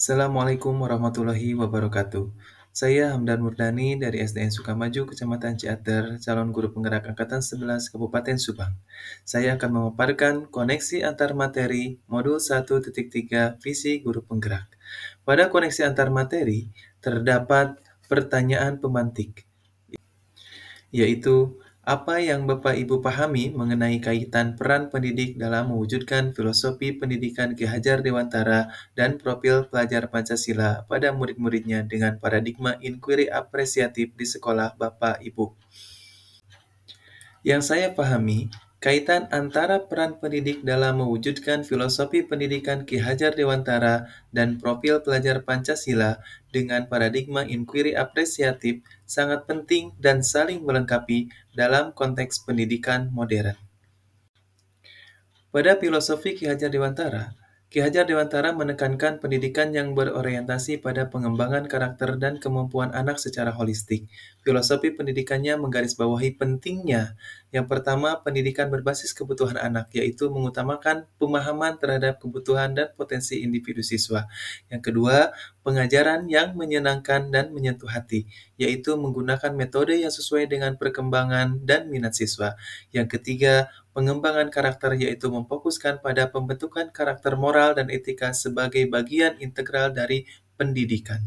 Assalamualaikum warahmatullahi wabarakatuh. Saya Hamdan Murdani dari SDN Sukamaju, Kecamatan Ciater, calon guru penggerak Angkatan 11 Kabupaten Subang. Saya akan memaparkan koneksi antar materi modul 1.3 visi guru penggerak. Pada koneksi antar materi, terdapat pertanyaan pemantik, yaitu apa yang Bapak Ibu pahami mengenai kaitan peran pendidik dalam mewujudkan filosofi pendidikan Ki Hajar Dewantara dan profil pelajar Pancasila pada murid-muridnya dengan paradigma inquiry apresiatif di sekolah Bapak Ibu. Yang saya pahami, kaitan antara peran pendidik dalam mewujudkan filosofi pendidikan Ki Hajar Dewantara dan profil pelajar Pancasila dengan paradigma inquiry apresiatif sangat penting dan saling melengkapi dalam konteks pendidikan modern. Pada filosofi Ki Hajar Dewantara menekankan pendidikan yang berorientasi pada pengembangan karakter dan kemampuan anak secara holistik. Filosofi pendidikannya menggarisbawahi pentingnya yang pertama, pendidikan berbasis kebutuhan anak, yaitu mengutamakan pemahaman terhadap kebutuhan dan potensi individu siswa. Yang kedua, pengajaran yang menyenangkan dan menyentuh hati, yaitu menggunakan metode yang sesuai dengan perkembangan dan minat siswa. Yang ketiga, pengembangan karakter yaitu memfokuskan pada pembentukan karakter moral dan etika sebagai bagian integral dari pendidikan.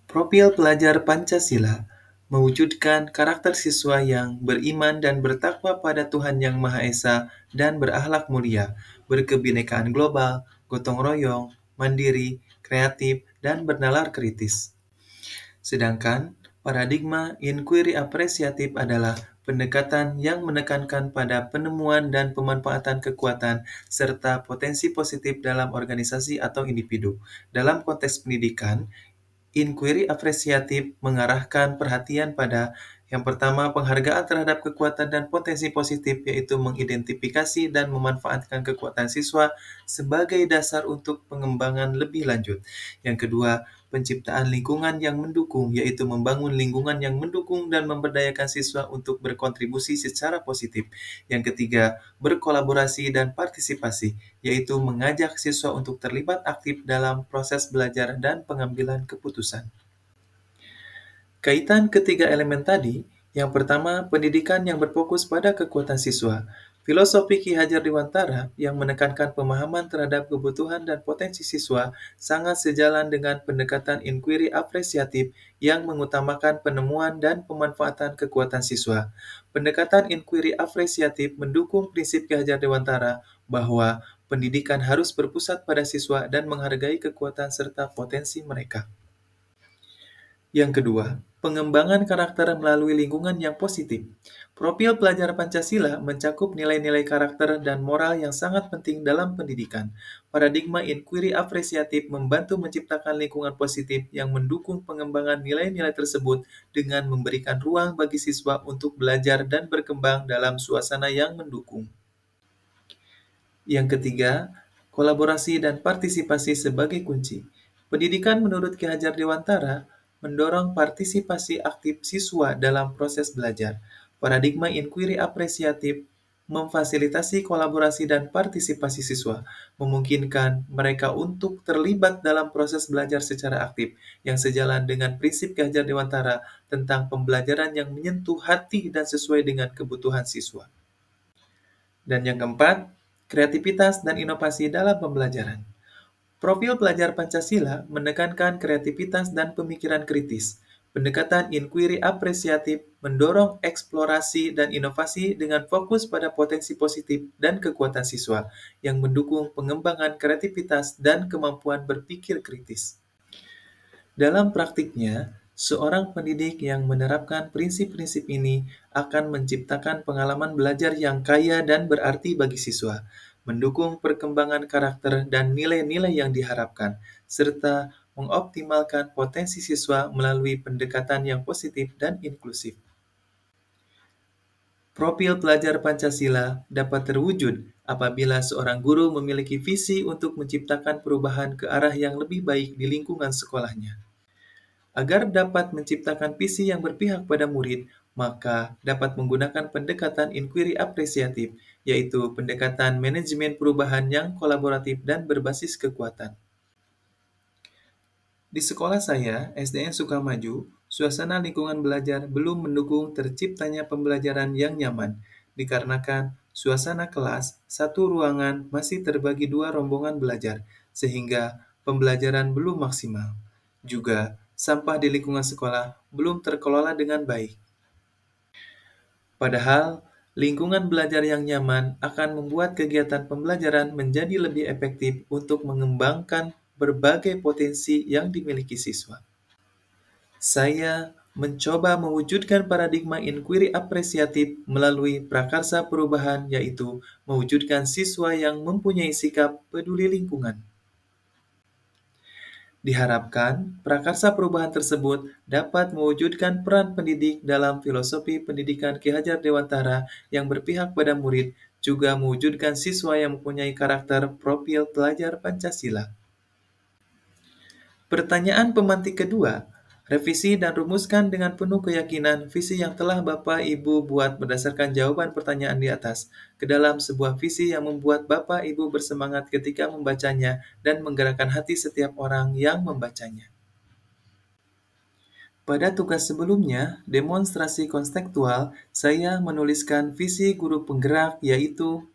Profil pelajar Pancasila mewujudkan karakter siswa yang beriman dan bertakwa pada Tuhan Yang Maha Esa dan berakhlak mulia, berkebinekaan global, gotong royong, mandiri, kreatif, dan bernalar kritis. Sedangkan paradigma inquiry apresiatif adalah pendekatan yang menekankan pada penemuan dan pemanfaatan kekuatan serta potensi positif dalam organisasi atau individu. Dalam konteks pendidikan, inquiry apresiatif mengarahkan perhatian pada yang pertama, penghargaan terhadap kekuatan dan potensi positif, yaitu mengidentifikasi dan memanfaatkan kekuatan siswa sebagai dasar untuk pengembangan lebih lanjut. Yang kedua, penciptaan lingkungan yang mendukung, yaitu membangun lingkungan yang mendukung dan memberdayakan siswa untuk berkontribusi secara positif. Yang ketiga, berkolaborasi dan partisipasi, yaitu mengajak siswa untuk terlibat aktif dalam proses belajar dan pengambilan keputusan. Kaitan ketiga elemen tadi, yang pertama, pendidikan yang berfokus pada kekuatan siswa. Filosofi Ki Hajar Dewantara yang menekankan pemahaman terhadap kebutuhan dan potensi siswa sangat sejalan dengan pendekatan inquiry apresiatif yang mengutamakan penemuan dan pemanfaatan kekuatan siswa. Pendekatan inquiry apresiatif mendukung prinsip Ki Hajar Dewantara bahwa pendidikan harus berpusat pada siswa dan menghargai kekuatan serta potensi mereka. Yang kedua, pengembangan karakter melalui lingkungan yang positif. Profil pelajar Pancasila mencakup nilai-nilai karakter dan moral yang sangat penting dalam pendidikan. Paradigma inquiry apresiatif membantu menciptakan lingkungan positif yang mendukung pengembangan nilai-nilai tersebut dengan memberikan ruang bagi siswa untuk belajar dan berkembang dalam suasana yang mendukung. Yang ketiga, kolaborasi dan partisipasi sebagai kunci. Pendidikan menurut Ki Hajar Dewantara mendorong partisipasi aktif siswa dalam proses belajar. Paradigma inquiry apresiatif memfasilitasi kolaborasi dan partisipasi siswa, memungkinkan mereka untuk terlibat dalam proses belajar secara aktif, yang sejalan dengan prinsip Ki Hajar Dewantara tentang pembelajaran yang menyentuh hati dan sesuai dengan kebutuhan siswa. Dan yang keempat, kreativitas dan inovasi dalam pembelajaran. Profil pelajar Pancasila menekankan kreativitas dan pemikiran kritis. Pendekatan inquiry apresiatif mendorong eksplorasi dan inovasi dengan fokus pada potensi positif dan kekuatan siswa yang mendukung pengembangan kreativitas dan kemampuan berpikir kritis. Dalam praktiknya, seorang pendidik yang menerapkan prinsip-prinsip ini akan menciptakan pengalaman belajar yang kaya dan berarti bagi siswa, mendukung perkembangan karakter dan nilai-nilai yang diharapkan, serta mengoptimalkan potensi siswa melalui pendekatan yang positif dan inklusif. Profil pelajar Pancasila dapat terwujud apabila seorang guru memiliki visi untuk menciptakan perubahan ke arah yang lebih baik di lingkungan sekolahnya. Agar dapat menciptakan visi yang berpihak pada murid, maka dapat menggunakan pendekatan inquiry apresiatif, yaitu pendekatan manajemen perubahan yang kolaboratif dan berbasis kekuatan. Di sekolah saya, SDN Sukamaju, suasana lingkungan belajar belum mendukung terciptanya pembelajaran yang nyaman, dikarenakan suasana kelas satu ruangan masih terbagi dua rombongan belajar, sehingga pembelajaran belum maksimal. Juga, sampah di lingkungan sekolah belum terkelola dengan baik. Padahal, lingkungan belajar yang nyaman akan membuat kegiatan pembelajaran menjadi lebih efektif untuk mengembangkan berbagai potensi yang dimiliki siswa. Saya mencoba mewujudkan paradigma inquiry apresiatif melalui prakarsa perubahan, yaitu mewujudkan siswa yang mempunyai sikap peduli lingkungan. Diharapkan, prakarsa perubahan tersebut dapat mewujudkan peran pendidik dalam filosofi pendidikan Ki Hajar Dewantara yang berpihak pada murid, juga mewujudkan siswa yang mempunyai karakter profil pelajar Pancasila. Pertanyaan pemantik kedua, revisi dan rumuskan dengan penuh keyakinan visi yang telah Bapak Ibu buat berdasarkan jawaban pertanyaan di atas ke dalam sebuah visi yang membuat Bapak Ibu bersemangat ketika membacanya dan menggerakkan hati setiap orang yang membacanya. Pada tugas sebelumnya, demonstrasi konstekstual, saya menuliskan visi guru penggerak, yaitu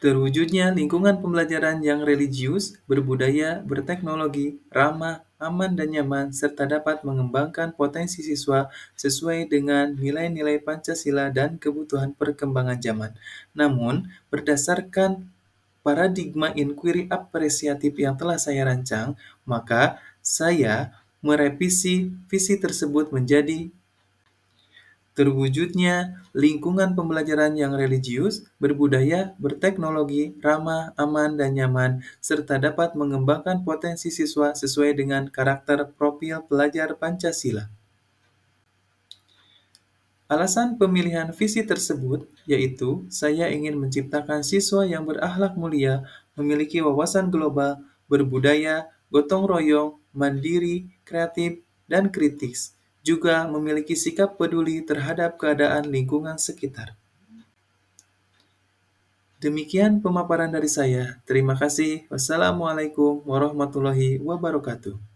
terwujudnya lingkungan pembelajaran yang religius, berbudaya, berteknologi, ramah, aman dan nyaman, serta dapat mengembangkan potensi siswa sesuai dengan nilai-nilai Pancasila dan kebutuhan perkembangan zaman. Namun, berdasarkan paradigma inquiry apresiatif yang telah saya rancang, maka saya merevisi visi tersebut menjadi terwujudnya lingkungan pembelajaran yang religius, berbudaya, berteknologi, ramah, aman, dan nyaman, serta dapat mengembangkan potensi siswa sesuai dengan karakter profil pelajar Pancasila. Alasan pemilihan visi tersebut yaitu saya ingin menciptakan siswa yang berakhlak mulia, memiliki wawasan global, berbudaya, gotong royong, mandiri, kreatif, dan kritis, juga memiliki sikap peduli terhadap keadaan lingkungan sekitar. Demikian pemaparan dari saya. Terima kasih. Wassalamualaikum warahmatullahi wabarakatuh.